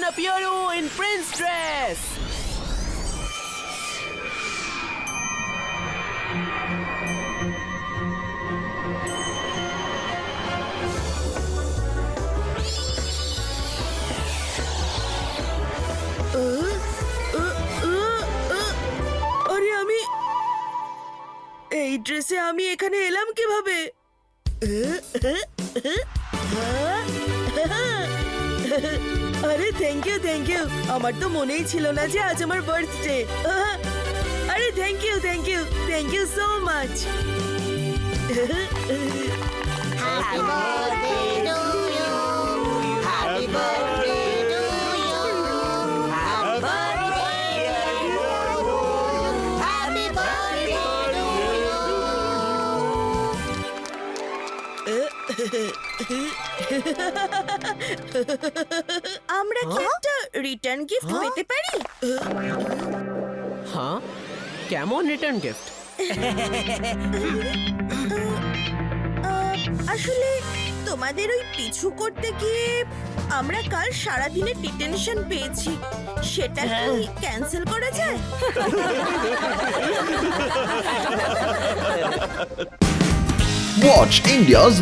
Everyone appear in prince dress. আরে আমি এই ড্রেসে আমি এখানে এলাম কিভাবে? আরে থ্যাংক ইউ আমার তো মনেই ছিল না যে আজ আমার বার্থডে। আরে thank you so much. Happy birthday to you. Happy birthday to you. Happy birthday to you. Happy birthday to আমরা কি একটা রিটার্ন গিফট পেতে পারি? হ্যাঁ, কেমন রিটার্ন গিফট? আসলে তোমাদের ওই পিছু করতে গিয়ে আমরা কাল সারাদিনের ডিটেনশন পেয়েছি, সেটা কি ক্যান্সেল করা যায়? Watch India's